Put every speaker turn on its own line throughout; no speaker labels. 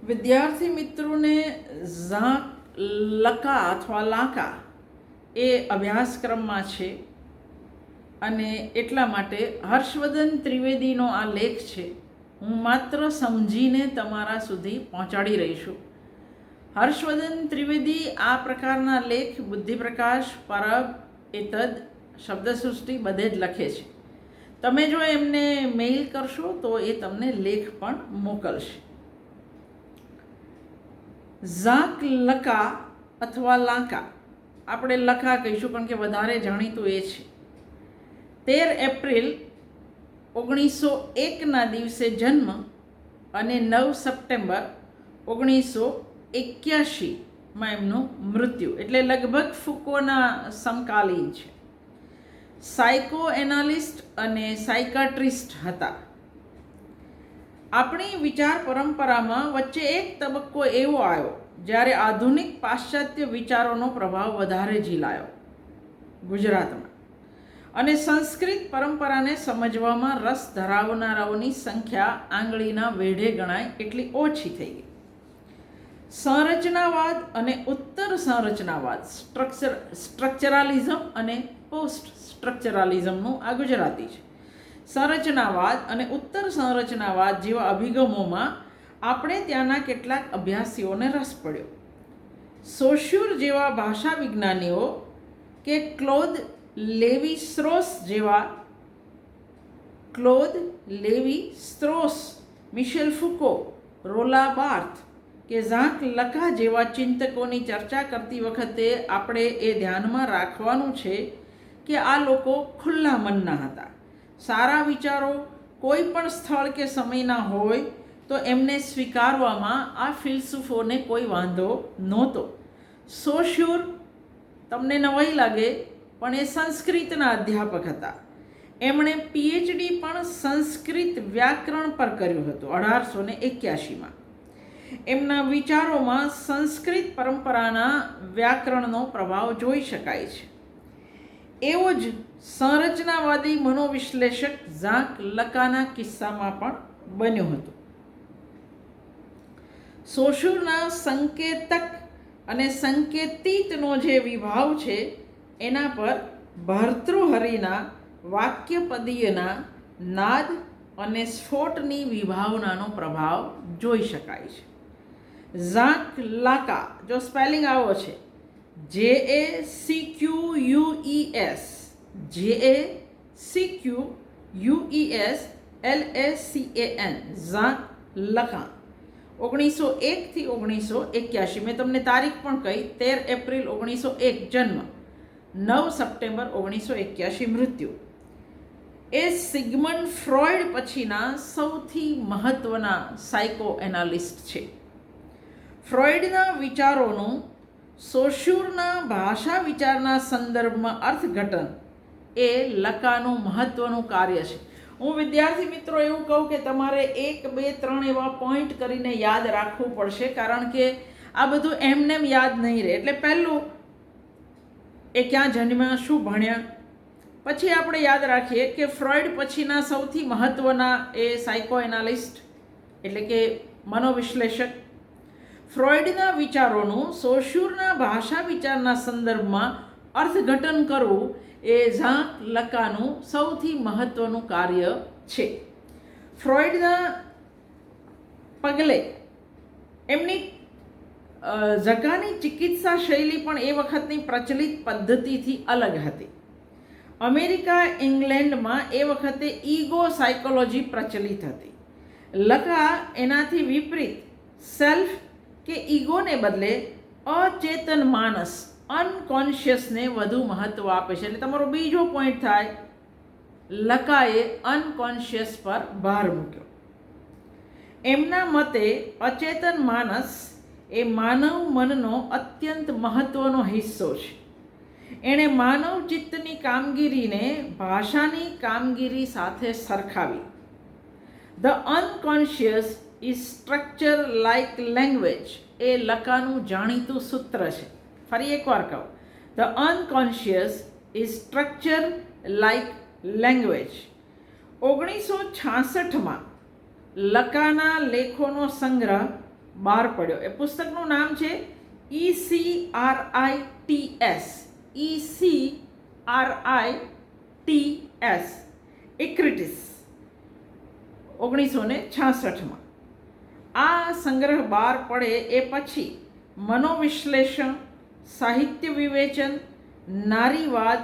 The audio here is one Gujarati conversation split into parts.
વિદ્યાર્થી મિત્રોને ઝાંક લકા અથવા લાકા એ અભ્યાસક્રમમાં છે અને એટલા માટે હર્ષવર્ધન ત્રિવેદીનો આ લેખ છે. હું માત્ર સમજીને તમારા સુધી પહોંચાડી રહી છું. હર્ષવર્ધન ત્રિવેદી આ પ્રકારના લેખ બુદ્ધિપ્રકાશ, પરબ, એતદ, શબ્દસૃષ્ટિ બધે જ લખે છે. તમે જો એમને મેઇલ કરશો તો એ તમને લેખ પણ મોકલશે. ઝાંક લકા અથવા લાકા, આપણે લકા કહીશું કારણ કે વધારે જાણીતું એ છે. 13 એપ્રિલ 1901ના દિવસે જન્મ અને 9 સપ્ટેમ્બર 1981માં એમનું મૃત્યુ, એટલે લગભગ ફુકોના સમકાલીન છે. સાયકો એનાલિસ્ટ અને સાયકાટ્રિસ્ટ હતા. આપણી વિચાર પરંપરામાં વચ્ચે એક તબક્કો એવો આવ્યો જ્યારે આધુનિક પાશ્ચાત્ય વિચારોનો પ્રભાવ વધારે ઝીલાયો ગુજરાતમાં, અને સંસ્કૃત પરંપરાને સમજવામાં રસ ધરાવનારાઓની સંખ્યા આંગળીના વેઢે ગણાય એટલી ઓછી થઈ ગઈ. સંરચનાવાદ અને ઉત્તર સંરચનાવાદ, સ્ટ્રક્ચરાલિઝમ અને પોસ્ટ સ્ટ્રક્ચરાલિઝમનું આ ગુજરાતી છે. સંરચનાવાદ અને ઉત્તર સંરચનાવાદ જેવા અભિગમોમાં આપણે ત્યાંના કેટલાક અભ્યાસીઓને રસ પડ્યો. સોશ્યુર જેવા ભાષા વિજ્ઞાનીઓ કે ક્લોદ લેવી સ્ત્રોસ, મિશેલ ફુકો, રોલા બાર્થ કે ઝાંક લકા જેવા ચિંતકોની ચર્ચા કરતી વખતે આપણે એ ધ્યાનમાં રાખવાનું છે કે આ લોકો ખુલ્લા મનના હતા. સારા વિચારો કોઈ પણ સ્થળ કે સમયના હોય તો એમને સ્વીકારવામાં આ ફિલસૂફોને કોઈ વાંધો નહોતો. સોશ્યુર તમને નવાઈ લાગે પણ એ સંસ્કૃતના અધ્યાપક હતા. એમણે પીએચડી પણ સંસ્કૃત વ્યાકરણ પર કર્યું હતું 1881માં. એમના વિચારોમાં સંસ્કૃત પરંપરાના વ્યાકરણનો પ્રભાવ જોઈ શકાય છે. એવો જ સંરચનાવાદી મનોવિશ્લેષક ઝાંક લકાના કિસ્સામાં પણ બન્યું હતું. સોશ્યુરના સંકેતક અને સંકેતિતનો જે વિભાવ છે એના પર ભર્તૃહરિના વાક્યપદીયના નાદ અને સ્ફોટની વિભાવનાનો પ્રભાવ જોઈ શકાય છે. ઝાંક લાકા, જો સ્પેલિંગ આવો છે JACQUES, JACQUESLACAN, ઝાંક લકા. 1901 થી 1981. મેં તમને તારીખ પણ કહી, 13 એપ્રિલ 1901 જન્મ, 9 સપ્ટેમ્બર 1981 મૃત્યુ. એ સિગમન્ડ ફ્રોઈડ પછીના સૌથી મહત્વના સાયકો એનાલિસ્ટ છે. ફ્રોઈડના વિચારોનું સોશ્યુરના ભાષા વિચારના સંદર્ભમાં અર્થઘટન એ લકાનું મહત્વનું કાર્ય છે. હું વિદ્યાર્થી મિત્રો એવું કહું કે તમારે 1, 2, 3 એવા પોઈન્ટ કરીને યાદ રાખવું પડશે, કારણ કે આ બધું એમનેમ યાદ નહીં રહે. એટલે પહેલું, એ ક્યાં જન્મ્યા, શું ભણ્યા, પછી આપણે યાદ રાખીએ કે ફ્રોઈડ પછીના સૌથી મહત્વના એ સાયકો એનાલિસ્ટ એટલે કે મનોવિશ્લેષક. ફ્રોઈડના વિચારોનું સોશ્યુરના ભાષા વિચારના સંદર્ભમાં અર્થઘટન કરવું એ ઝાંક લકાનું સૌથી મહત્વનું કાર્ય છે. ફ્રોઈડના પગલે એમની ઝકાની ચિકિત્સા શૈલી પણ એ વખતની પ્રચલિત પદ્ધતિથી અલગ હતી. અમેરિકા, ઇંગ્લેન્ડમાં એ વખતે ઈગો સાયકોલોજી પ્રચલિત હતી. લકા એનાથી વિપરીત સેલ્ફ કે ઈગોને બદલે અચેતન માનસ, અનકોન્શિયસને વધુ મહત્ત્વ આપે છે. એટલે તમારો બીજો પોઈન્ટ થાય, લકાએ અનકોન્શિયસ પર ભાર મૂક્યો. એમના મતે અચેતન માનસ એ માનવ મનનો અત્યંત મહત્ત્વનો હિસ્સો છે. એણે માનવ ચિત્તની કામગીરીને ભાષાની કામગીરી સાથે સરખાવી. The unconscious is structure like language એ લકાનું જાણીતું સૂત્ર છે. ફરી એકવાર કહું, the unconscious is structure like language. 1966માં લકાના લેખોનો સંગ્રહ બહાર પડ્યો. એ પુસ્તકનું નામ છે ECRITS ઇક્રિટિસ 1966માં. આ સંગ્રહ બહાર પડે એ પછી મનોવિશ્લેષણ, સાહિત્ય વિવેચન, નારીવાદ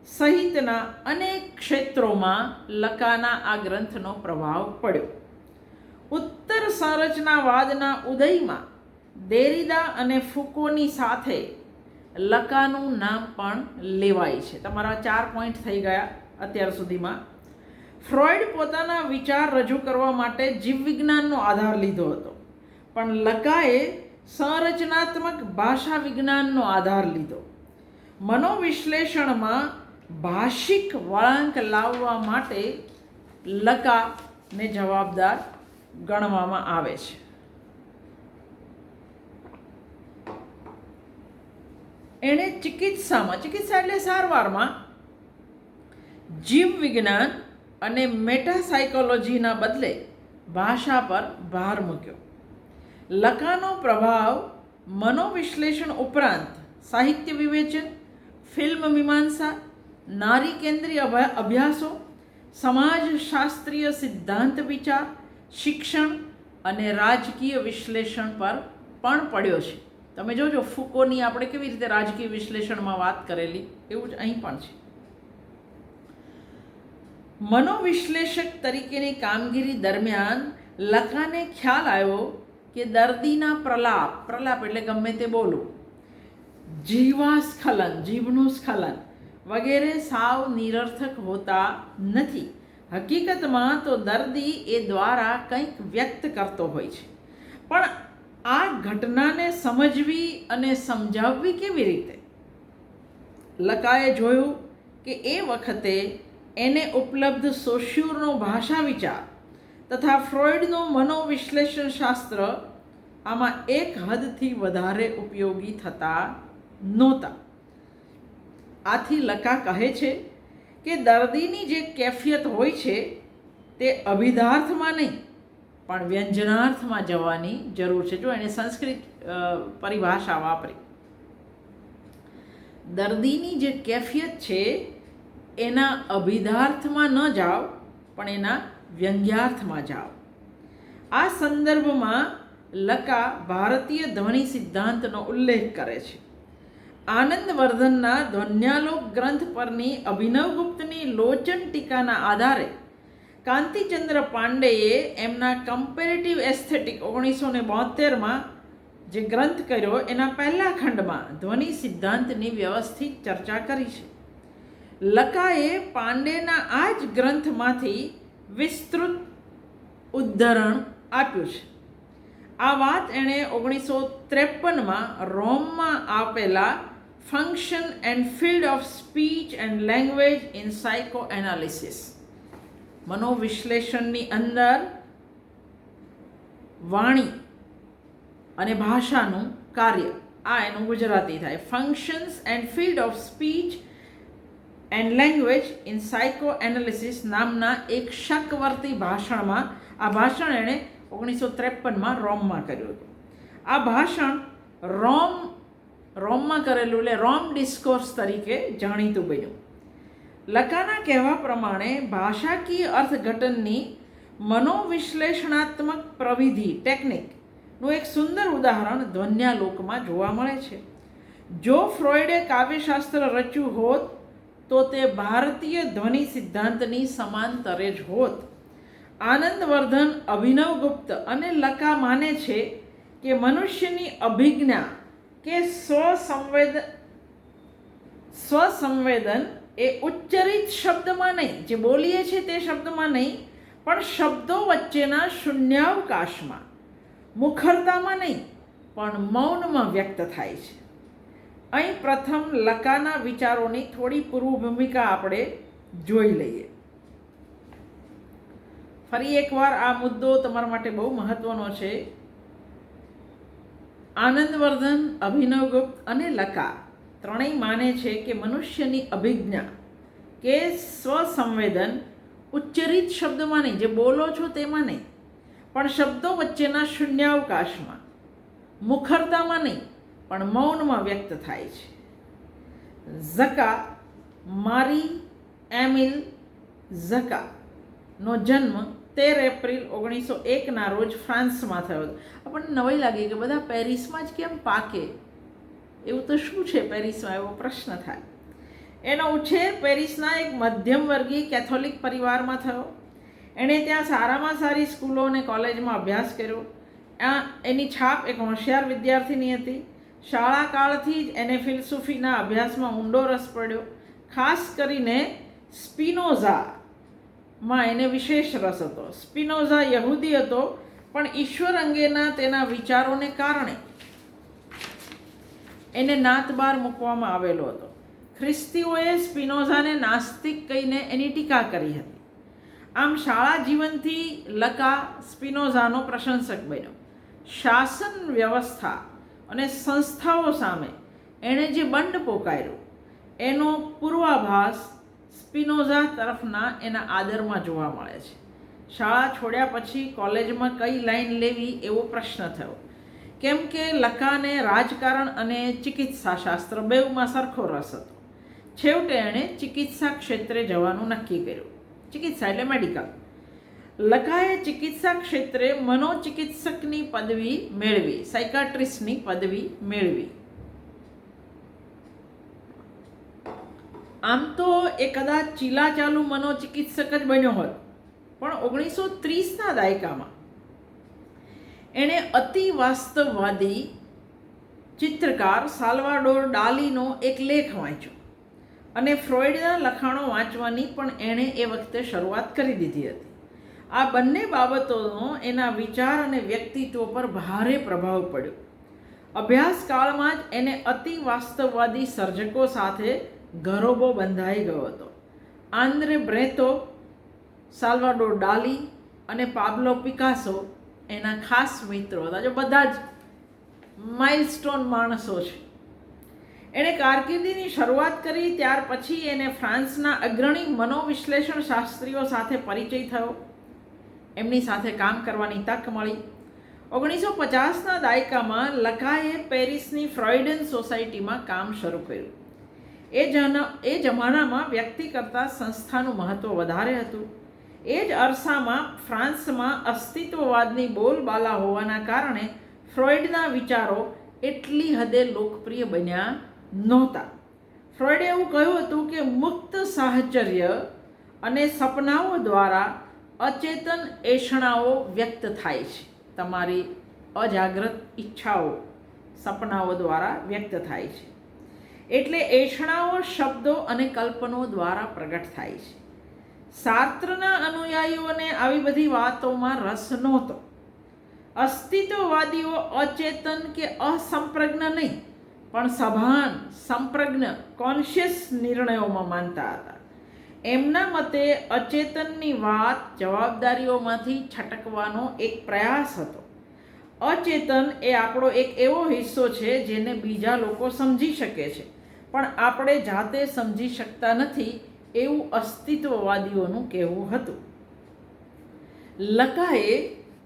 સહિતના અનેક ક્ષેત્રોમાં લકાના આ ગ્રંથનો પ્રભાવ પડ્યો. ઉત્તર સંરચનાવાદના ઉદયમાં દેરીદા અને ફુકોની સાથે લકાનું નામ પણ લેવાય છે. તમારા 4 પોઈન્ટ થઈ ગયા અત્યાર સુધીમાં. ફ્રોઈડ પોતાના વિચાર રજૂ કરવા માટે જીવવિજ્ઞાનનો આધાર લીધો હતો, પણ લકાએ સંરચનાત્મક ભાષા વિજ્ઞાનનો આધાર લીધો. મનોવિશ્લેષણમાં ભાષિક વળાંક લાવવા માટે લકાને જવાબદાર ગણવામાં આવે છે. એણે ચિકિત્સા એટલે સારવારમાં જીવવિજ્ઞાન અને મેટાસાયકોલોજીના બદલે ભાષા પર ભાર મૂક્યો. લકાનો પ્રભાવ મનોવિશ્લેષણ ઉપરાંત સાહિત્ય વિવેચન, ફિલ્મ મીમાંસા, નારી કેન્દ્રીય અભ્યાસો, સમાજશાસ્ત્રીય સિદ્ધાંત વિચાર, શિક્ષણ અને રાજકીય વિશ્લેષણ પર પણ પડ્યો છે. તમે જોજો ફુકોની આપણે કેવી રીતે રાજકીય વિશ્લેષણમાં વાત કરેલી, એવું જ અહીં પણ છે. મનોવિશ્લેષક તરીકેની કામગીરી દરમિયાન લકાને ખ્યાલ આવ્યો કે દર્દીના પ્રલાપ એટલે ગમે તે બોલવું, જીવાસ્ખલન જીભનું સ્ખલન વગેરે સાવ નિરર્થક હોતા નથી. હકીકતમાં તો દર્દી એ દ્વારા કંઈક વ્યક્ત કરતો હોય છે, પણ આ ઘટનાને સમજવી અને સમજાવવી કેવી રીતે? લકાએ જોયું કે એ વખતે એને ઉપલબ્ધ સોશ્યુરનો ભાષા વિચાર તથા ફ્રોઈડનો મનોવિશ્લેષણ શાસ્ત્ર આમાં એક હદથી વધારે ઉપયોગી થતા નહોતા. આથી લકા કહે છે કે દર્દીની જે કેફિયત હોય છે તે અભિધાર્થમાં નહીં પણ વ્યંજનાર્થમાં જવાની જરૂર છે. જો એણે સંસ્કૃત પરિભાષા વાપરી. દર્દીની જે કેફિયત છે એના અભિધાર્થમાં ન જાઓ પણ એના વ્યંગ્યાર્થમાં જાઓ. આ સંદર્ભમાં લકા ભારતીય ધ્વનિ સિદ્ધાંતનો ઉલ્લેખ કરે છે. આનંદવર્ધનના ધ્વન્યાલોક ગ્રંથ પરની અભિનવગુપ્તની લોચન ટીકાના આધારે કાંતિચંદ્ર પાંડેએ એમના કમ્પેરેટિવ એસ્થેટિક 1972માં જે ગ્રંથ કર્યો એના પહેલા ખંડમાં ધ્વનિ સિદ્ધાંતની વ્યવસ્થિત ચર્ચા કરી છે. લકાએ પાંડેના આ જ ગ્રંથમાંથી વિસ્તૃત ઉદ્ધરણ આપ્યું છે. આ વાત એણે 1953માં રોમમાં આપેલા function and field of speech and language in psychoanalysis, મનોવિશ્લેષણની અંદર વાણી અને ભાષાનું કાર્ય, આ એનું ગુજરાતી થાય, functions and field of speech and language in psychoanalysis નામના એક શકવર્તી ભાષણમાં, આ ભાષણ એણે 1953માં રોમમાં કર્યું હતું. આ ભાષણ રોમમાં કરેલું એટલે રોમ ડિસ્કોર્સ તરીકે જાણીતું બન્યું. લકાના કહેવા પ્રમાણે ભાષાકીય અર્થઘટનની મનોવિશ્લેષણાત્મક પ્રવિધિ ટેકનિકનું એક સુંદર ઉદાહરણ ધ્વન્યાલોકમાં જોવા મળે છે. જો ફ્રોઈડે કાવ્યશાસ્ત્ર રચ્યું હોત તો તે ભારતીય ધ્વનિ સિદ્ધાંતની સમાંતરે જ હોત. આનંદવર્ધન, અભિનવગુપ્ત અને લકા માને છે કે મનુષ્યની અભિજ્ઞા કે સ્વસંવેદન એ ઉચ્ચરિત શબ્દમાં નહીં, જે બોલીએ છીએ તે શબ્દમાં નહીં, પણ શબ્દો વચ્ચેના શૂન્યાવકાશમાં, મુખરતામાં નહીં પણ મૌનમાં વ્યક્ત થાય છે. અહીં પ્રથમ લકાના વિચારોની થોડી પૂર્વ ભૂમિકા આપણે જોઈ લઈએ. ફરી એકવાર આ મુદ્દો તમારા માટે બહુ મહત્વનો છે. આનંદવર્ધન, અભિનવગુપ્ત અને લકા ત્રણેય માને છે કે મનુષ્યની અભિજ્ઞા કે સ્વસંવેદન ઉચ્ચરિત શબ્દમાં નહીં, જે બોલો છો તેમાં નહીં, પણ શબ્દો વચ્ચેના શૂન્યાવકાશમાં, મુખરતામાં નહીં પણ મૌનમાં વ્યક્ત થાય છે. ઝકા, મારી એમિલ ઝકાનો જન્મ 13 એપ્રિલ 1901ના રોજ ફ્રાન્સમાં થયો હતો. આપણને નવાઈ લાગી કે બધા પેરિસમાં જ કેમ પાકે, એવું તો શું છે પેરિસમાં, એવો પ્રશ્ન થાય. એનો ઉછેર પેરિસના એક મધ્યમ વર્ગીય કેથોલિક પરિવારમાં થયો. એણે ત્યાં સારામાં સારી સ્કૂલો અને કોલેજમાં અભ્યાસ કર્યો. એની છાપ એક હોશિયાર વિદ્યાર્થીની હતી. શાળા કાળથી જ એને ફિલસૂફીના અભ્યાસમાં ઊંડો રસ પડ્યો. ખાસ કરીને સ્પિનોઝામાં એને વિશેષ રસ હતો. સ્પિનોઝા યહૂદી હતો, પણ ઈશ્વર અંગેના તેના વિચારોને કારણે એને નાત બહાર મૂકવામાં આવેલો હતો. ખ્રિસ્તીઓએ સ્પિનોઝાને નાસ્તિક કહીને એની ટીકા કરી હતી. આમ શાળા જીવનથી લકા સ્પિનોઝાનો પ્રશંસક બન્યો. શાસન વ્યવસ્થા અને સંસ્થાઓ સામે એણે જે બંડ પોકાર્યો એનો પૂર્વાભાસ સ્પિનોઝા તરફના એના આદરમાં જોવા મળે છે. શાળા છોડ્યા પછી કોલેજમાં કઈ લાઈન લેવી એવો પ્રશ્ન થયો, કેમ કે લકાને રાજકારણ અને ચિકિત્સાશાસ્ત્ર બેઉમાં સરખો રસ હતો. છેવટે એણે ચિકિત્સા ક્ષેત્રે જવાનું નક્કી કર્યું. ચિકિત્સા એટલે મેડિકલ. લકાએ ચિકિત્સા ક્ષેત્રે મનોચિકિત્સકની પદવી મેળવી, સાયકાટ્રિસ્ટની પદવી મેળવી. આમ તો એ કદાચ ચીલાચાલુ મનોચિકિત્સક જ બન્યો હોત, પણ 1930ના દાયકામાં એણે અતિ વાસ્તવવાદી ચિત્રકાર સાલ્વાડોર ડાલીનો એક લેખ વાંચ્યો અને ફ્રોઈડના લખાણો વાંચવાની પણ એણે એ વખતે શરૂઆત કરી દીધી હતી. આ બંને બાબતોનો એના વિચાર અને વ્યક્તિત્વ પર ભારે પ્રભાવ પડ્યો. અભ્યાસકાળમાં જ એને અતિ વાસ્તવવાદી સર્જકો સાથે ગરોબો બંધાઈ ગયો હતો. આંદ્રે બ્રેતો, સાલ્વાડોર ડાલી અને પાબ્લો પિકાસો એના ખાસ મિત્રો હતા. જો બધા જ માઇલસ્ટોન માણસો છે. એણે કારકિર્દીની શરૂઆત કરી ત્યાર પછી એને ફ્રાન્સના અગ્રણી મનોવિશ્લેષણ શાસ્ત્રીઓ સાથે પરિચય થયો. એમની સાથે કામ કરવાની તક મળી. 1950ના દાયકામાં લકાએ પેરિસની ફ્રોઈડન સોસાયટીમાં કામ શરૂ કર્યું. એ જમાનામાં વ્યક્તિ કરતાં સંસ્થાનું મહત્ત્વ વધારે હતું. એ જ અરસામાં ફ્રાન્સમાં અસ્તિત્વવાદની બોલબાલા હોવાના કારણે ફ્રોઈડના વિચારો એટલી હદે લોકપ્રિય બન્યા નહોતા. ફ્રોઈડે એવું કહ્યું હતું કે મુક્ત સાહચર્ય અને સપનાઓ દ્વારા અચેતન એષણાઓ વ્યક્ત થાય છે. તમારી અજાગ્રત ઈચ્છાઓ સપનાઓ દ્વારા વ્યક્ત થાય છે. એટલે એષણાઓ શબ્દો અને કલ્પનો દ્વારા પ્રગટ થાય છે. સાર્ત્રના અનુયાયીઓને આવી બધી વાતોમાં રસ નહોતો. અસ્તિત્વવાદીઓ અચેતન કે અસંપ્રજ્ઞ નહીં પણ સભાન, સંપ્રજ્ઞ, કોન્શિયસ નિર્ણયોમાં માનતા હતા. એમના મતે અચેતનની વાત જવાબદારીઓમાંથી છટકવાનો એક પ્રયાસ હતો. અચેતન એ આપણો એક એવો હિસ્સો છે જેને બીજા લોકો સમજી શકે છે પણ આપણે જાતે સમજી શકતા નથી, એવું અસ્તિત્વવાદીઓનું કહેવું હતું. લકાએ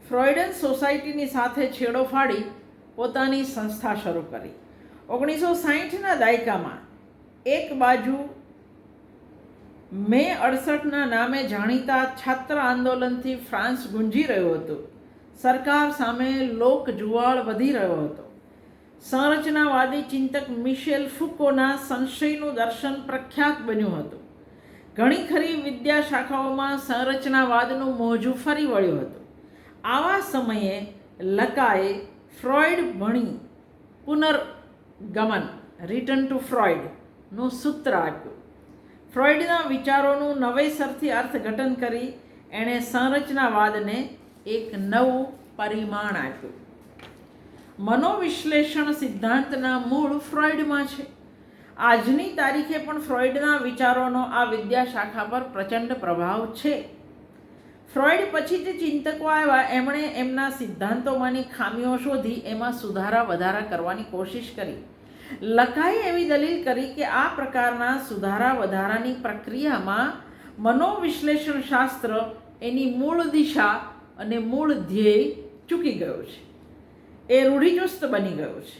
ફ્રોઈડન સોસાયટીની સાથે છેડો ફાડી પોતાની સંસ્થા શરૂ કરી. 1960ના દાયકામાં એક બાજુ મે 68ના નામે જાણીતા છાત્ર આંદોલનથી ફ્રાન્સ ગુંજી રહ્યું હતું. સરકાર સામે લોક જુવાળ વધી રહ્યો હતો. સંરચનાવાદી ચિંતક મિશેલ ફુકોના સંશયનું દર્શન પ્રખ્યાત બન્યું હતું. ઘણી ખરી વિદ્યાશાખાઓમાં સંરચનાવાદનું મોજું ફરી વળ્યું હતું. આવા સમયે લકાએ ફ્રોઈડ ભણી પુનર્ગમન, રિટર્ન ટુ ફ્રોઈડનું સૂત્ર આપ્યું. ફ્રોઈડના વિચારોનું નવેસરથી અર્થઘટન કરી એણે સંરચનાવાદને એક નવું પરિમાણ આપ્યું. મનોવિશ્લેષણ સિદ્ધાંતના મૂળ ફ્રોઈડમાં છે. આજની તારીખે પણ ફ્રોઈડના વિચારોનો આ વિદ્યાશાખા પર પ્રચંડ પ્રભાવ છે. ફ્રોઈડ પછી જે ચિંતકો આવ્યા એમણે એમના સિદ્ધાંતોમાંની ખામીઓ શોધી એમાં સુધારા વધારા કરવાની કોશિશ કરી. લકાએ એવી દલીલ કરી કે આ પ્રકારના સુધારા વધારાની પ્રક્રિયામાં મનોવિશ્લેષણ શાસ્ત્ર એની મૂળ દિશા અને મૂળ ધ્યેય ચૂકી ગયું છે. એ રૂઢિચુસ્ત બની ગયો છે.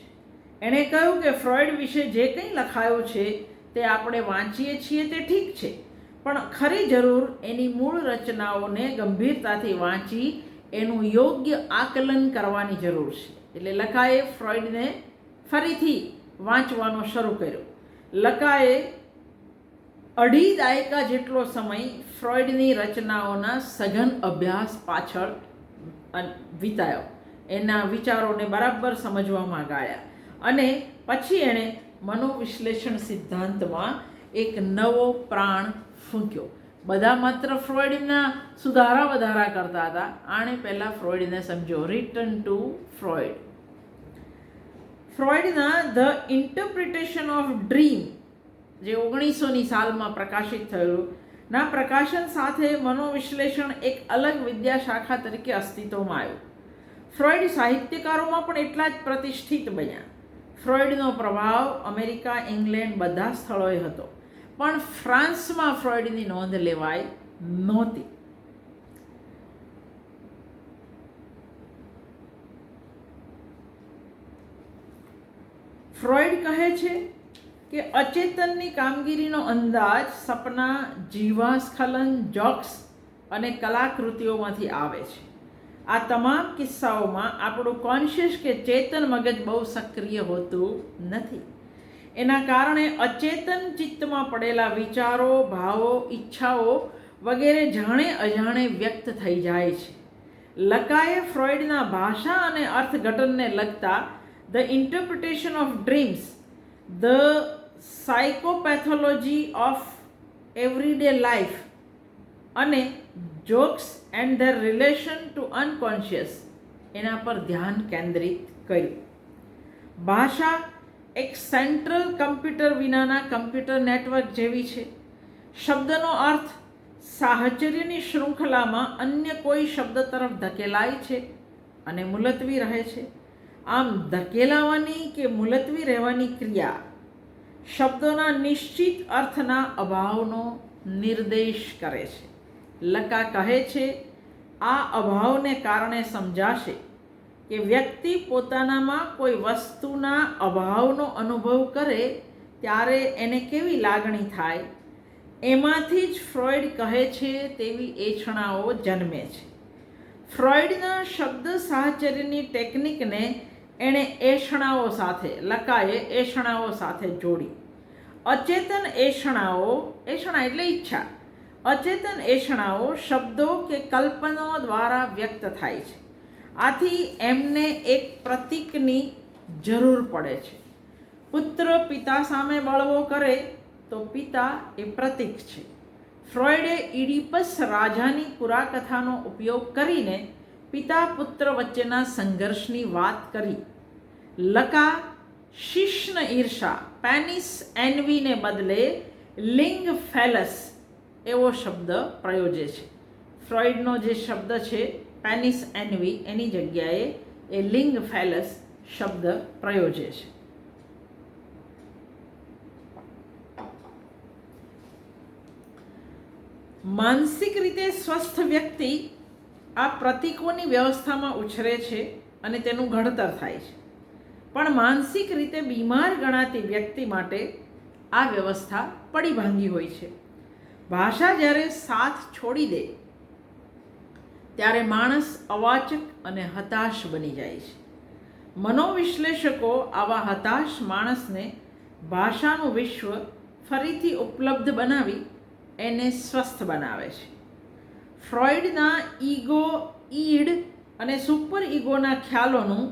એણે કહ્યું કે ફ્રોઈડ વિશે જે કંઈ લખાયું છે તે આપણે વાંચીએ છીએ તે ઠીક છે, પણ ખરી જરૂર એની મૂળ રચનાઓને ગંભીરતાથી વાંચી એનું યોગ્ય આકલન કરવાની જરૂર છે. એટલે લકાએ ફ્રોઈડને ફરીથી વાંચવાનો શરૂ કર્યો. લકાએ 2.5 દાયકા જેટલો સમય ફ્રોઈડની રચનાઓના સઘન અભ્યાસ પાછળ વિતાયો. એના વિચારોને બરાબર સમજવામાં ગાળ્યા અને પછી એણે મનોવિશ્લેષણ સિદ્ધાંતમાં એક નવો પ્રાણ ફૂંક્યો. બધા માત્ર ફ્રોઈડના સુધારા વધારા કરતા હતા. આણે પહેલાં ફ્રોઈડને સમજો. Return to Freud. ફ્રોઈડના ધ ઇન્ટરપ્રિટેશન ઓફ ડ્રીમ, જે 1900ની સાલમાં પ્રકાશિત થયેલું, ના પ્રકાશન સાથે મનોવિશ્લેષણ એક અલગ વિદ્યાશાખા તરીકે અસ્તિત્વમાં આવ્યું. ફ્રોઈડ સાહિત્યકારોમાં પણ એટલા જ પ્રતિષ્ઠિત બન્યા. ફ્રોઈડનો પ્રભાવ અમેરિકા, ઇંગ્લેન્ડ બધા સ્થળોએ હતો, પણ ફ્રાન્સમાં ફ્રોઈડની નોંધ લેવાઈ નહોતી. ફ્રોઈડ કહે છે કે અચેતનની કામગીરીનો અંદાજ સપના, જીવાસ્ખલન, જોક્સ અને કલાકૃતિઓમાંથી આવે છે. આ તમામ કિસ્સાઓમાં આપણું કોન્શિયસ કે ચેતન મગજ બહુ સક્રિય હોતું નથી. એના કારણે અચેતન ચિત્તમાં પડેલા વિચારો, ભાવો, ઈચ્છાઓ વગેરે જાણે અજાણે વ્યક્ત થઈ જાય છે. લકાએ ફ્રોઈડના ભાષા અને અર્થઘટનને લગતા the interpretation of dreams, the psychopathology of everyday life અને jokes and their relation to unconscious એના પર ધ્યાન કેન્દ્રિત કર્યું. ભાષા એક સેન્ટ્રલ કમ્પ્યુટર વિનાના કમ્પ્યુટર નેટવર્ક જેવી છે. શબ્દનો અર્થ સાહચર્યની શૃંખલામાં અન્ય કોઈ શબ્દ તરફ ધકેલાય છે અને મુલતવી રહે છે. આમ ધકેલાવાની કે મુલતવી રહેવાની ક્રિયા શબ્દોના નિશ્ચિત અર્થના અભાવનો નિર્દેશ કરે છે. લકા કહે છે આ અભાવને કારણે સમજાશે કે વ્યક્તિ પોતાનામાં કોઈ વસ્તુના અભાવનો અનુભવ કરે ત્યારે એને કેવી લાગણી થાય. એમાંથી જ ફ્રોઈડ કહે છે તેવી એછણાઓ જન્મે છે. ફ્રોઈડના શબ્દ સાહચર્યની ટેકનિકને એણે એષણાઓ સાથે, લકાએ એષણાઓ સાથે જોડી. અચેતન એષણાઓ, એષણા એટલે ઈચ્છા, અચેતન એષણાઓ શબ્દો કે કલ્પનાઓ દ્વારા વ્યક્ત થાય છે. આથી એમને એક પ્રતીકની જરૂર પડે છે. પુત્ર પિતા સામે બળવો કરે તો પિતા એ પ્રતીક છે. ફ્રોઈડે ઇડિપસ રાજાની પુરાકથાનો ઉપયોગ કરીને પિતા પુત્ર વચ્ચેના સંઘર્ષની વાત કરી. લકા શિશ્ન ઈર્ષા, પેનિસ એન્વીને બદલે લિંગ ફેલસ એવો શબ્દ પ્રયોજે છે. ફ્રોઈડનો જે શબ્દ છે પેનિસ એન્વી એની જગ્યાએ એ લિંગ ફેલસ શબ્દ પ્રયોજે છે. માનસિક રીતે સ્વસ્થ વ્યક્તિ આ પ્રતીકોની વ્યવસ્થામાં ઉછરે છે અને તેનું ઘડતર થાય છે. પણ માનસિક રીતે બીમાર ગણાતી વ્યક્તિ માટે આ વ્યવસ્થા પડી ભાંગી હોય છે. ભાષા જ્યારે સાથ છોડી દે ત્યારે માણસ અવાચક અને હતાશ બની જાય છે. મનોવિશ્લેષકો આવા હતાશ માણસને ભાષાનું વિશ્વ ફરીથી ઉપલબ્ધ બનાવી એને સ્વસ્થ બનાવે છે. ફ્રોઈડના ઈગો, ઈડ અને સુપર ઈગોના ખ્યાલોનું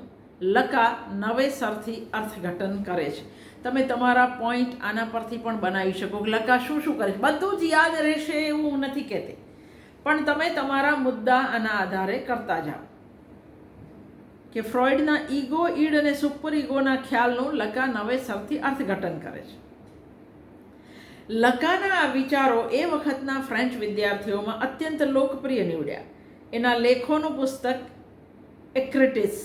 લકા નવેસરથી અર્થઘટન કરે છે. તમે તમારા પોઈન્ટ આના પરથી પણ બનાવી શકો કે લકા શું શું કરે છે. બધું જ યાદ રહેશે એવું હું નથી કહેતી, પણ તમે તમારા મુદ્દા આના આધારે કરતા જાઓ કે ફ્રોઈડના ઈગો, ઈડ અને સુપર ઈગોના ખ્યાલનું લકા નવેસરથી અર્થઘટન કરે છે. લકાના આ વિચારો એ વખતના ફ્રેન્ચ વિદ્યાર્થીઓમાં અત્યંત લોકપ્રિય નીવડ્યા. એના લેખોનું પુસ્તક એક્રિટિસ,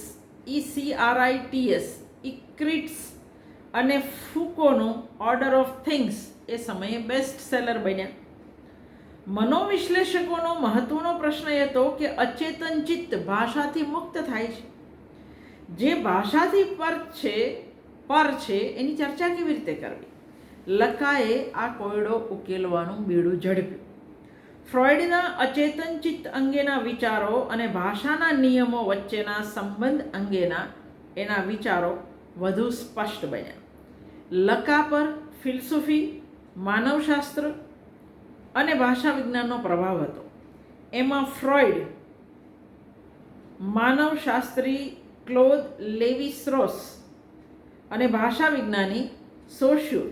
ECRITS, ઇક્રિટ્સ અને ફુકોનું ઓર્ડર ઓફ થિંગ્સ એ સમયે બેસ્ટ સેલર બન્યા. મનોવિશ્લેષકોનો મહત્વનો પ્રશ્ન એ હતો કે અચેતન ચિત્ત ભાષાથી મુક્ત થાય છે. જે ભાષાથી પર છે એની ચર્ચા કેવી રીતે કરવી? લકાએ આ કોયડો ઉકેલવાનું બીડું ઝડપ્યું. ફ્રોઈડના અચેતન ચિત્ત અંગેના વિચારો અને ભાષાના નિયમો વચ્ચેના સંબંધ અંગેના એના વિચારો વધુ સ્પષ્ટ બન્યા. લકા પર ફિલસૂફી, માનવશાસ્ત્ર અને ભાષા વિજ્ઞાનનો પ્રભાવ હતો. એમાં ફ્રોઈડ, માનવશાસ્ત્રી ક્લોદ લેવી સ્ટ્રોસ અને ભાષા વિજ્ઞાની સોશ્યુર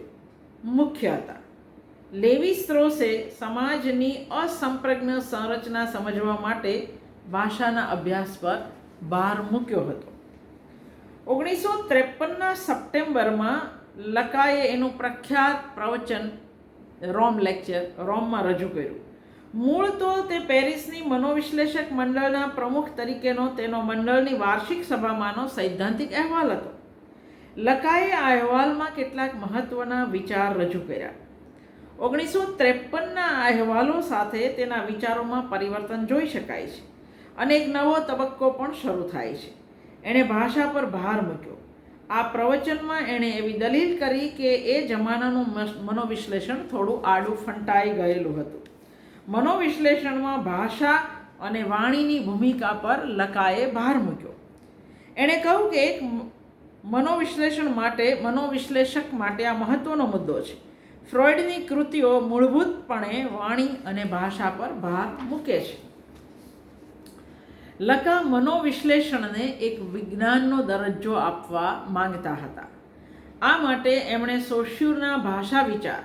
મુખ્ય હતા. લેવી સ્ટ્રોસે સમાજની અસંપ્રજ્ઞ સંરચના સમજવા માટે ભાષાના અભ્યાસ પર ભાર મૂક્યો હતો. 1953ના સપ્ટેમ્બરમાં લકાએ એનું પ્રખ્યાત પ્રવચન રોમમાં રજૂ કર્યું. મૂળ તો તે પેરિસની મનોવિશ્લેષક મંડળના પ્રમુખ તરીકેનો તેનો મંડળની વાર્ષિક સભામાંનો સૈદ્ધાંતિક અહેવાલ હતો. લકાએ આ અહેવાલમાં કેટલાક મહત્વના વિચાર રજૂ કર્યા. 1953ના અહેવાલો સાથે તેના વિચારોમાં પરિવર્તન જોઈ શકાય છે અને એક નવો તબક્કો પણ શરૂ થાય છે. એણે ભાષા પર ભાર મૂક્યો. આ પ્રવચનમાં એણે એવી દલીલ કરી કે એ જમાનાનું મનોવિશ્લેષણ થોડું આડું ફંટાઈ ગયેલું હતું. મનોવિશ્લેષણમાં ભાષા અને વાણીની ભૂમિકા પર લકાએ ભાર મૂક્યો. એણે કહ્યું કે એક મનોવિશ્લેષક માટે આ મહત્વનો મુદ્દો છે. ફ્રોઈડની કૃતિઓ મૂળભૂતપણે વાણી અને ભાષા પર ભાર મૂકે છે. લકા મનોવિશ્લેષણને એક વિજ્ઞાનનો દરજ્જો આપવા માંગતા હતા. આ માટે એમણે સોશ્યુરના ભાષા વિચાર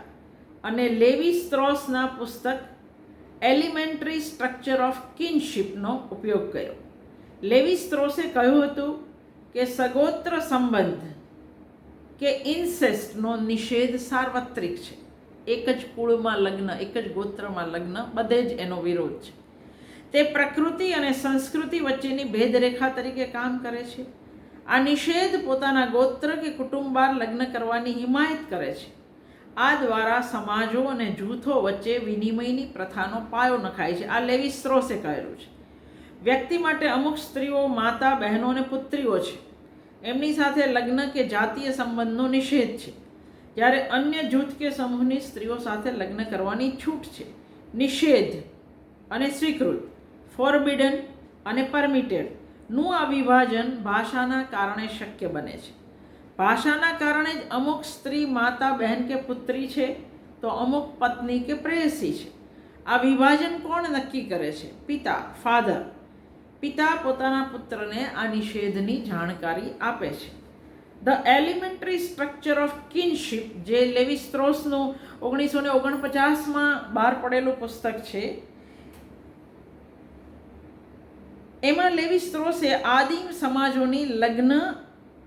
અને લેવી સ્ટ્રોસના પુસ્તક એલિમેન્ટરી સ્ટ્રક્ચર ઓફ કિનશિપનો ઉપયોગ કર્યો. લેવી સ્ટ્રોસે કહ્યું હતું કે સગોત્ર સંબંધ કે ઇન્સેસ્ટનો નિષેધ સાર્વત્રિક છે. એક જ કુળમાં લગ્ન, એક જ ગોત્રમાં લગ્ન, બધે જ એનો વિરોધ છે. તે પ્રકૃતિ અને સંસ્કૃતિ વચ્ચેની ભેદરેખા તરીકે કામ કરે છે. આ નિષેધ પોતાના ગોત્ર કે કુટુંબ બહાર લગ્ન કરવાની હિમાયત કરે છે. આ દ્વારા સમાજો અને જૂથો વચ્ચે વિનિમયની પ્રથાનો પાયો નખાય છે. આ લેવી સ્ટ્રોસે કહેલું છે. વ્યક્તિ માટે અમુક સ્ત્રીઓ માતા, બહેનો અને પુત્રીઓ છે. એમની સાથે લગ્ન કે જાતીય સંબંધનો નિષેધ છે, જ્યારે અન્ય જૂથ કે સમૂહની સ્ત્રીઓ સાથે લગ્ન કરવાની છૂટ છે. નિષેધ અને સ્વીકૃત, ફોરબિડન અને પરમિટેડનું આ વિભાજન ભાષાના કારણે શક્ય બને છે. ભાષાના કારણે જ અમુક સ્ત્રી માતા, બહેન કે પુત્રી છે, તો અમુક પત્ની કે પ્રેયસી છે. આ વિભાજન કોણ નક્કી કરે છે? પિતા, ફાધર. પિતા પોતાના પુત્રને આ નિષેધની જાણકારી આપે છે. ધ એલિમેન્ટરી સ્ટ્રક્ચર ઓફ કિનશિપ, જે લેવી સ્ટ્રોસનું 1949માં બહાર પડેલું પુસ્તક છે, એમાં લેવી સ્ટ્રોસે આદિમ સમાજોની લગ્ન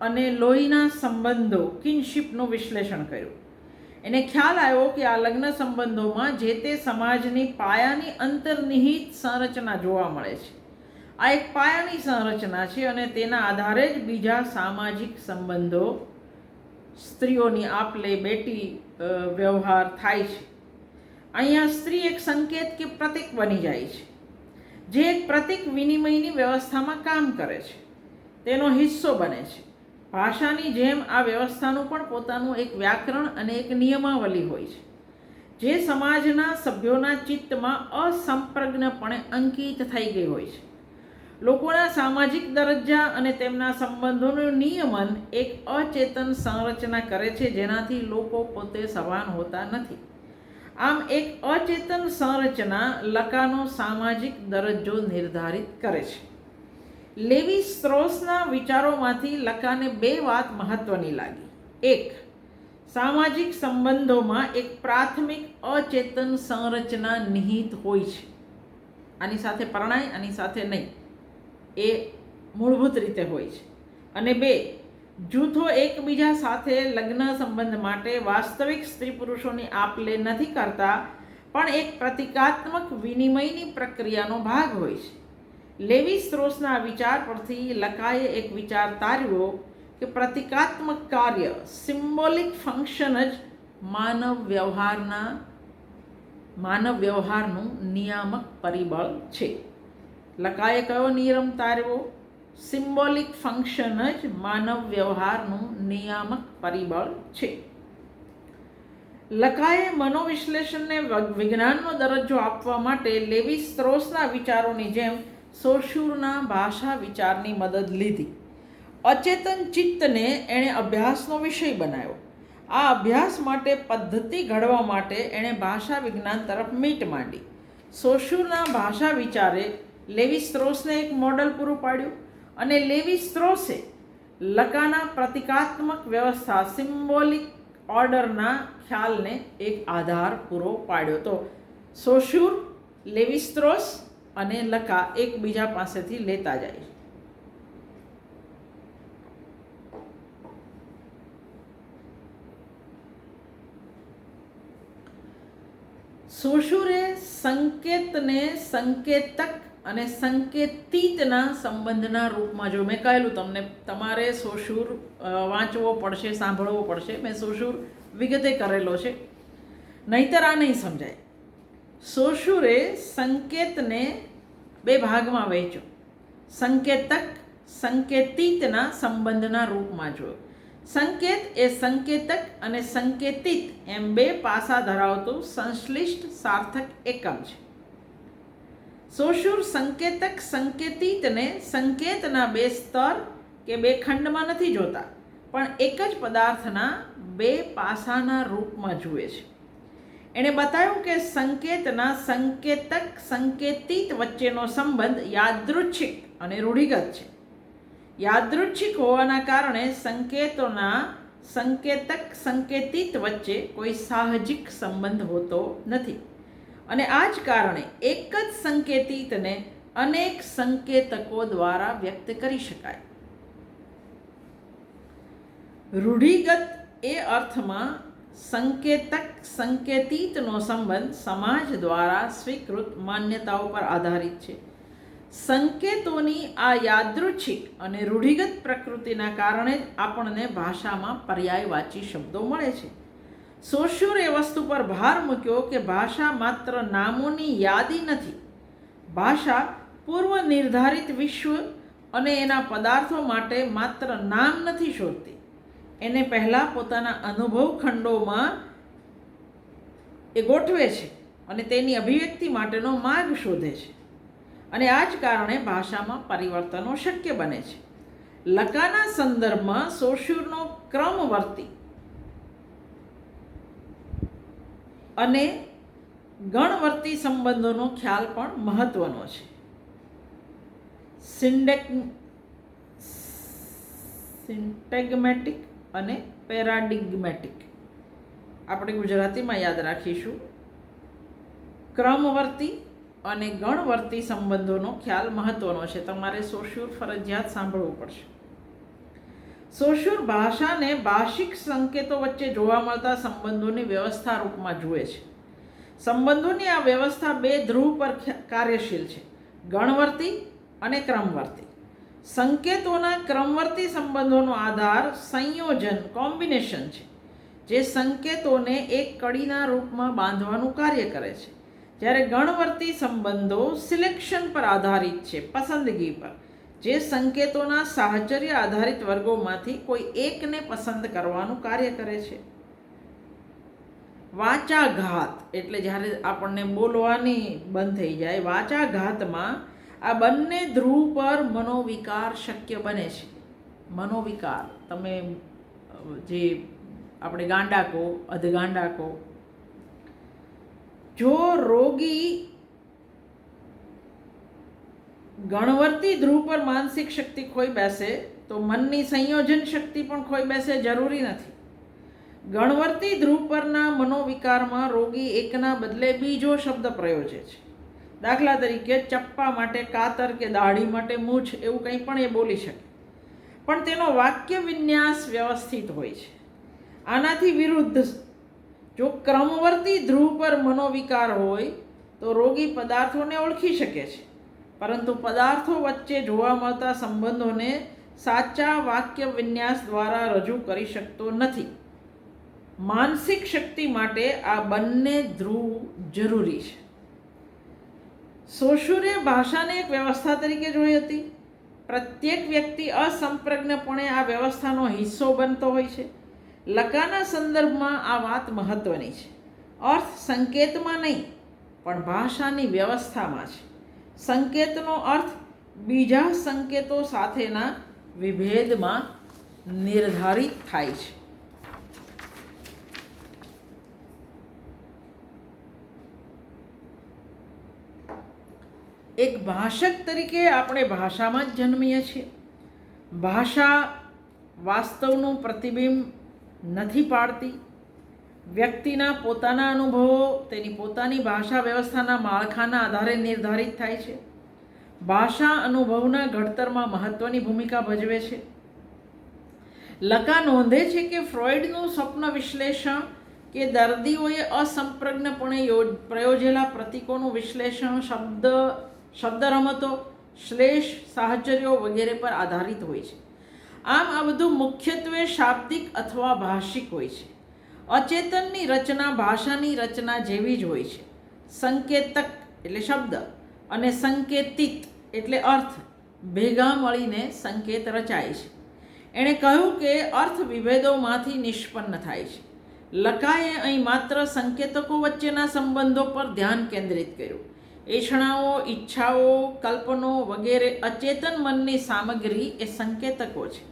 અને લોહીના સંબંધો કિનશિપનું વિશ્લેષણ કર્યું. એને ખ્યાલ આવ્યો કે આ લગ્ન સંબંધોમાં જે તે સમાજની પાયાની અંતર્નિહિત સંરચના જોવા મળે છે. આ એક પાયાની સંરચના છે અને તેના આધારે જ બીજા સામાજિક સંબંધો, સ્ત્રીઓની આપલે, બેટી વ્યવહાર થાય છે. અહીંયા સ્ત્રી એક સંકેત કે પ્રતીક બની જાય છે, જે એક પ્રતીક વિનિમયની વ્યવસ્થામાં કામ કરે છે, તેનો હિસ્સો બને છે. ભાષાની જેમ આ વ્યવસ્થાનું પણ પોતાનું એક વ્યાકરણ અને એક નિયમાવલી હોય છે, જે સમાજના સભ્યોના ચિત્તમાં અસંપ્રજ્ઞપણે અંકિત થઈ ગઈ હોય છે. લોકોના સામાજિક દરજ્જા અને તેમના સંબંધોનું નિયમન એક અચેતન સંરચના કરે છે, જેનાથી લોકો પોતે સભાન હોતા નથી. આમ એક અચેતન સંરચના લકાનો સામાજિક દરજ્જો નિર્ધારિત કરે છે. લેવી સ્ટ્રોસના વિચારોમાંથી લકાને બે વાત મહત્વની લાગી. એક, સામાજિક સંબંધોમાં એક પ્રાથમિક અચેતન સંરચના નિહિત હોય છે. આની સાથે પરણાય, આની સાથે નહીં, એ મૂળભૂત રીતે હોય છે. અને બે, જૂથો એકબીજા સાથે લગ્ન સંબંધ માટે વાસ્તવિક સ્ત્રી પુરુષોની આપલે નથી કરતા, પણ એક પ્રતિકાત્મક વિનિમયની પ્રક્રિયાનો ભાગ હોય છે. લેવી સ્ટ્રોસના વિચાર પરથી લકાએ એક વિચાર તાર્યો કે પ્રતિકાત્મક કાર્ય, સિમ્બોલિક ફંક્શન જ માનવ વ્યવહારનું નિયામક પરિબળ છે. લકાએ કયો નિયમ તાર્યો? સિમ્બોલિક ફંક્શન જ માનવ વ્યવહારનું નિયામક પરિબળ છે. લકાએ મનોવિશ્લેષણને વિજ્ઞાનનો દરજ્જો આપવા માટે લેવી સ્ત્રોસના વિચારોની જેમ સોશ્યુરના ભાષા વિચારની મદદ લીધી. અચેતન ચિત્તને એણે અભ્યાસનો વિષય બનાવ્યો. આ અભ્યાસ માટે પદ્ધતિ ઘડવા માટે એણે ભાષા વિજ્ઞાન તરફ મીટ માંડી. સોશ્યુરના ભાષા વિચારે લેવી સ્ત્રોસને એક મોડલ પૂરું પાડ્યું અને લેવી સ્ત્રોસે લકાના પ્રતિકાત્મક વ્યવસ્થા સિમ્બોલિક ઓર્ડરના ખ્યાલને એક આધાર પૂરો પાડ્યો. તો સોશ્યુર, લેવી સ્ત્રોસ અને લકા એકબીજા પાસેથી લેતા જાય. સોશ્યુરે સંકેતને સંકેતક અને સંકેતિતના સંબંધના રૂપમાં, જો મેં કહેલું તમને તમારે સોશ્યુર વાંચવો પડશે, સાંભળવો પડશે. મેં સોશ્યુર વિગતે કરેલો છે, નહીતર આ નહીં સમજાય. સોશ્યુરે સંકેતને બે ભાગમાં વહેંચ્યો. સંકેતક સંકેતિતના સંબંધના રૂપમાં જોયો. સંકેત એ સંકેતક અને સંકેતિત એમ બે પાસા ધરાવતું સંશ્લિષ્ટ સાર્થક એકમ છે. સોશ્યુર સંકેતક સંકેતિતને સંકેતના બે સ્તર કે બે ખંડમાં નથી જોતા, પણ એક જ પદાર્થના બે પાસાના રૂપમાં જુએ છે. એણે બતાવ્યું કે સંકેતના સંકેતક સંકેતિત વચ્ચેનો સંબંધ યાદૃચ્છિક અને રૂઢિગત છે. યાદૃચ્છિક હોવાના કારણે સંકેતોના સંકેતક સંકેતિત વચ્ચે કોઈ સાહજિક સંબંધ હોતો નથી, અને આ જ કારણે એક જ સંકેતિતને અનેક સંકેતકો દ્વારા વ્યક્ત કરી શકાય. રૂઢિગત એ અર્થમાં સંકેતક સંકેતિતનો સંબંધ સમાજ દ્વારા સ્વીકૃત માન્યતાઓ પર આધારિત છે. સંકેતોની આ યાદૃચ્છિક અને રૂઢિગત પ્રકૃતિના કારણે જ આપણને ભાષામાં પર્યાયવાચી શબ્દો મળે છે. સોશ્યુરે એ વસ્તુ પર ભાર મૂક્યો કે ભાષા માત્ર નામોની યાદી નથી. ભાષા પૂર્વ નિર્ધારિત વિશ્વ અને એના પદાર્થો માટે માત્ર નામ નથી શોધતી. એને પહેલાં પોતાના અનુભવ ખંડોમાં એ ગોઠવે છે અને તેની અભિવ્યક્તિ માટેનો માર્ગ શોધે છે, અને આ જ કારણે ભાષામાં પરિવર્તનો શક્ય બને છે. લકાના સંદર્ભમાં સોશ્યુરનો ક્રમવર્તી અને ગણવર્તી સંબંધોનો ખ્યાલ પણ મહત્વનો છે. સિન્ટેગમેટિક અને પેરાડિગ્મેટિક આપણે ગુજરાતીમાં યાદ રાખીશું. ક્રમવર્તી અને ગણવર્તી સંબંધોનો ખ્યાલ મહત્વનો છે. તમારે સોશ્યુર ફરજિયાત સાંભળવું પડશે. સોશ્યુર ભાષાને ભાષિક સંકેતો વચ્ચે જોવા મળતા સંબંધોની વ્યવસ્થા રૂપમાં જુએ છે. સંબંધોની આ વ્યવસ્થા બે ધ્રુવ પર કાર્યશીલ છે, ગણવર્તી અને ક્રમવર્તી. સંકેતોના ક્રમવર્તી સંબંધોનો આધાર સંયોજન કોમ્બિનેશન છે, જે સંકેતોને એક કડીના રૂપમાં બાંધવાનું કાર્ય કરે છે. જ્યારે ગણવર્તી સંબંધો સિલેક્શન પર આધારિત છે, પસંદગી પર, જે સંકેતોના સાહચર્ય આધારિત વર્ગોમાંથી કોઈ એકને પસંદ કરવાનું કાર્ય કરે છે. વાચાઘાત એટલે જ્યારે આપણને બોલવાની બંધ થઈ જાય, વાચાઘાતમાં આ બંને ધ્રુવ પર મનોવિકાર શક્ય બને છે. મનોવિકાર, તમે જે આપણે ગાંડા કહો, અધગાંડા કહો. જો રોગી ગણવર્તી ધ્રુવ પર માનસિક શક્તિ ખોઈ બેસે તો મનની સંયોજન શક્તિ પણ ખોઈ બેસે જરૂરી નથી. ગણવર્તી ધ્રુવ પરના મનોવિકારમાં રોગી એકના બદલે બીજો શબ્દ પ્રયોજે છે. દાખલા તરીકે ચપ્પા માટે કાતર કે દાઢી માટે મૂછ, એવું કંઈ પણ એ બોલી શકે, પણ તેનો વાક્ય વિન્યાસ વ્યવસ્થિત હોય છે. આનાથી વિરુદ્ધ જો ક્રમવર્તી ધ્રુવ પર મનોવિકાર હોય તો રોગી પદાર્થોને ઓળખી શકે છે, પરંતુ પદાર્થો વચ્ચે જોવા મળતા સંબંધોને સાચા વાક્ય વિન્યાસ દ્વારા રજૂ કરી શકતો નથી. માનસિક શક્તિ માટે આ બંને ધ્રુવ જરૂરી છે. સોશ્યુરે ભાષાને એક વ્યવસ્થા તરીકે જોઈ હતી, પ્રત્યેક વ્યક્તિ અસંપ્રજ્ઞપણે આ વ્યવસ્થાનો હિસ્સો બનતો હોય છે. લકાના સંદર્ભમાં આ વાત મહત્વની છે. અર્થ સંકેતમાં નહીં પણ ભાષાની વ્યવસ્થામાં છે. સંકેતનો અર્થ બીજા સંકેતો સાથેના વિભેદમાં નિર્ધારિત થાય છે. એક ભાષક તરીકે આપણે ભાષામાં જ જન્મીએ છીએ. ભાષા વાસ્તવનું પ્રતિબિંબ નથી પાડતી. વ્યક્તિના પોતાના અનુભવો તેની પોતાની ભાષા વ્યવસ્થાના માળખાના આધારે નિર્ધારિત થાય છે. ભાષા અનુભવના ઘડતરમાં મહત્વની ભૂમિકા ભજવે છે. લકા નોંધે છે કે ફ્રોઈડનું સ્વપ્ન વિશ્લેષણ કે દર્દીઓએ અસંપ્રજ્ઞપણે પ્રયોજેલા પ્રતીકોનું વિશ્લેષણ શબ્દ રમતો, શ્લેષ, સાહચર્યો વગેરે પર આધારિત હોય છે. આમ આ બધું મુખ્યત્વે શાબ્દિક અથવા ભાષિક હોય છે. અચેતનની રચના ભાષાની રચના જેવી જ હોય છે. સંકેતક એટલે શબ્દ અને સંકેતિત એટલે અર્થ ભેગા મળીને સંકેત રચાય છે. એણે કહ્યું કે અર્થ વિભેદોમાંથી નિષ્પન્ન થાય છે. લકાએ અહીં માત્ર સંકેતકો વચ્ચેના સંબંધો પર ધ્યાન કેન્દ્રિત કર્યું. એષણાઓ, ઈચ્છાઓ, કલ્પનો વગેરે અચેતન મનની સામગ્રી એ સંકેતકો છે.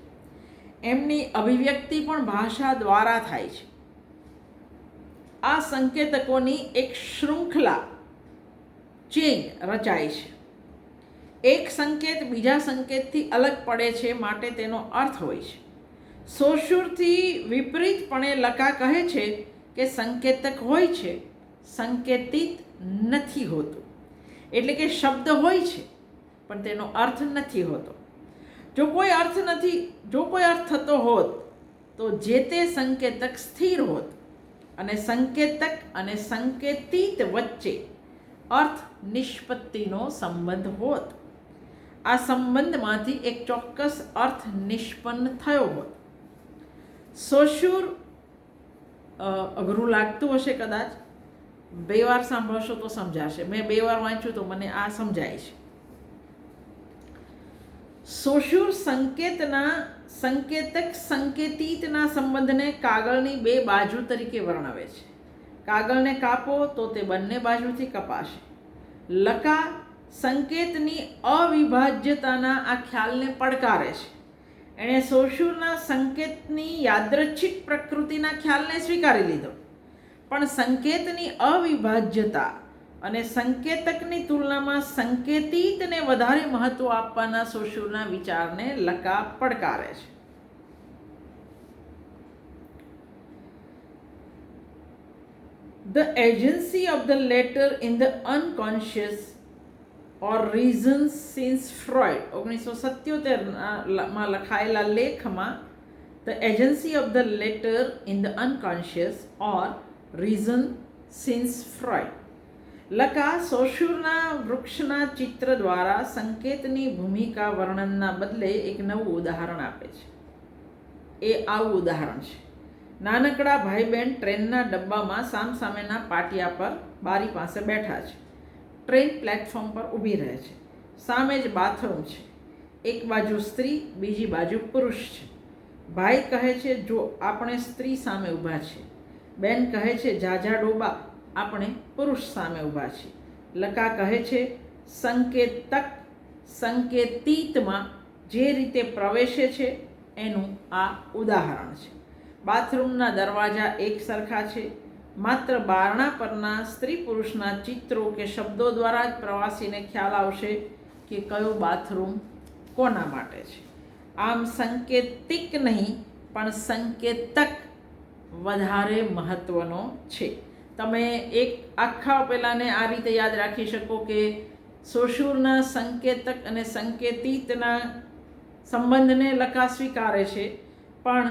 એમની અભિવ્યક્તિ પણ ભાષા દ્વારા થાય છે. આ સંકેતકોની એક શૃંખલા ચેઇન રચાય છે. એક સંકેત બીજા સંકેતથી અલગ પડે છે, માટે તેનો અર્થ હોય છે. સોશૂરથી વિપરીતપણે લકા કહે છે કે સંકેતક હોય છે, સંકેતિત નથી હોતું. એટલે કે શબ્દ હોય છે પણ તેનો અર્થ નથી હોતો. જો કોઈ અર્થ થતો હોત તો જે તે સંકેતક સ્થિર હોત અને સંકેતક અને સંકેતિત વચ્ચે અર્થ નિષ્પત્તિનો સંબંધ હોત. આ સંબંધમાંથી એક ચોક્કસ અર્થ નિષ્પન્ન થયો હોત. સોશૂર અઘરું લાગતું હશે કદાચ, 2 વાર સાંભળશો તો સમજાશે. મેં 2 વાર વાંચ્યું તો મને આ સમજાય છે. સોશૂર સંકેતક સંકેતિતના સંબંધને કાગળની 2 બાજુ તરીકે વર્ણવે છે. કાગળને કાપો તો તે બંને બાજુથી કપાશે. લકા સંકેતની અવિભાજ્યતાના આ ખ્યાલને પડકારે છે. એણે સોશૂરના સંકેતની યાદૃચ્છિક પ્રકૃતિના ખ્યાલને સ્વીકારી લીધો, પણ સંકેતની અવિભાજ્યતા અને સંકેતકની તુલનામાં સંકેતિતને વધારે મહત્વ આપવાના સોશૂરના વિચારને લકા પડકારે છે. The agency of the latter in the unconscious or reason since Freud 1977માં લખાયેલા લેખમાં The agency of the latter in the unconscious or reason since Freud લકા સોશૂરના વૃક્ષના ચિત્ર દ્વારા સંકેતની ભૂમિકા વર્ણનના બદલે એક નવું ઉદાહરણ આપે છે. એ આવું ઉદાહરણ છે. નાનકડા ભાઈ બહેન ટ્રેનના ડબ્બામાં સામસામેના પાટિયા પર બારી પાસે બેઠા છે. ટ્રેન પ્લેટફોર્મ પર ઊભી રહે છે. સામે જ બાથરૂમ છે. એક બાજુ સ્ત્રી, બીજી બાજુ પુરુષ છે. ભાઈ કહે છે, જો આપણે સ્ત્રી સામે ઊભા છીએ. બેન કહે છે, જાજા ડોબા, આપણે પુરુષ સામે ઊભા છીએ. લકા કહે છે, સંકેતક સંકેતિતમાં જે રીતે પ્રવેશે છે એનું આ ઉદાહરણ છે. બાથરૂમના દરવાજા એક સરખા છે. માત્ર બારણા પરના સ્ત્રી પુરુષના ચિત્રો કે શબ્દો દ્વારા જ પ્રવાસીને ખ્યાલ આવશે કે કયો બાથરૂમ કોના માટે છે. આમ સંકેતિક નહીં પણ સંકેતક વધારે મહત્વનો છે. તમે એક આખા પહેલાંને આ રીતે યાદ રાખી શકો કે સોશૂરના સંકેતક અને સંકેતિતના સંબંધને લકા સ્વીકારે છે, પણ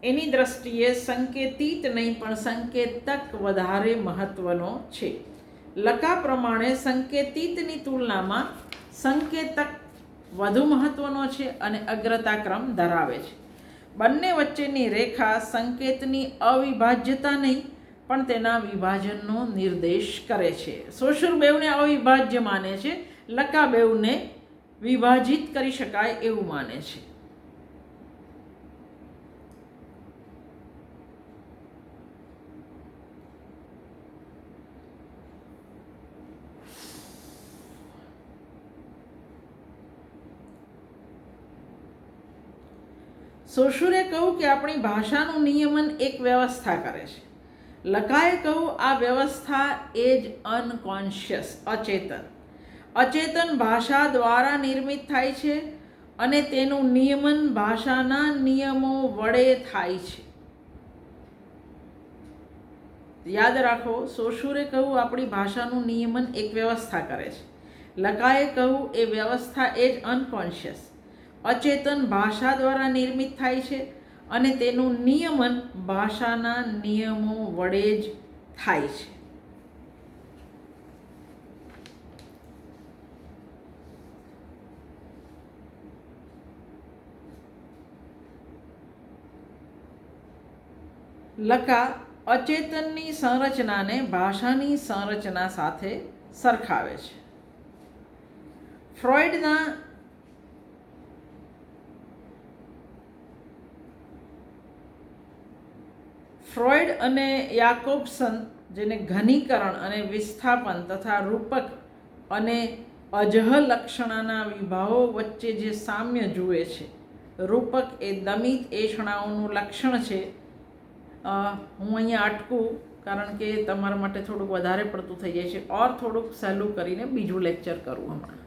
એની દ્રષ્ટિએ સંકેતિત નહીં પણ સંકેતક વધારે મહત્વનો છે. લકા પ્રમાણે સંકેતિતની તુલનામાં સંકેતક વધુ મહત્વનો છે અને અગ્રતાક્રમ ધરાવે છે. બંને વચ્ચેની રેખા સંકેતની અવિભાજ્યતા નહીં પણ તેના વિભાજનનો નિર્દેશ કરે છે. સોશૂર બેઉને અવિભાજ્ય માને છે, લકા બેઉને વિભાજિત કરી શકાય એવું માને છે. સોશુરે કહ્યું કે આપણી ભાષાનું નિયમન એક વ્યવસ્થા કરે છે. લકાએ કહ્યું આ વ્યવસ્થા એ જ અનકોન્શિયસ, અચેતન ભાષા દ્વારા નિર્મિત થાય છે અને તેનું નિયમન ભાષાના નિયમો વડે થાય છે. યાદ રાખો, સોશુરે કહ્યું આપણી ભાષાનું નિયમન એક વ્યવસ્થા કરે છે. લકાએ કહ્યું એ વ્યવસ્થા એ જ અનકોન્શિયસ, અચેતન ભાષા દ્વારા નિર્મિત થાય છે અને તેનું નિયમન ભાષાના નિયમો વડે જ થાય છે. લકા અચેતનની સંરચનાને ભાષાની સંરચના સાથે સરખાવે છે. ફ્રોઈડ અને યાકોબસન, જેને ઘનીકરણ અને વિસ્થાપન તથા રૂપક અને અજહલક્ષણાના વિભાવો વચ્ચે જે સામ્ય જુએ છે, રૂપક એ દમિત એષણાઓનું લક્ષણ છે. હું અહીંયા અટકું, કારણ કે તમારા માટે થોડુંક વધારે પડતું થઈ જાય છે. થોડુંક સહેલું કરીને બીજું લેક્ચર કરું હમણાં.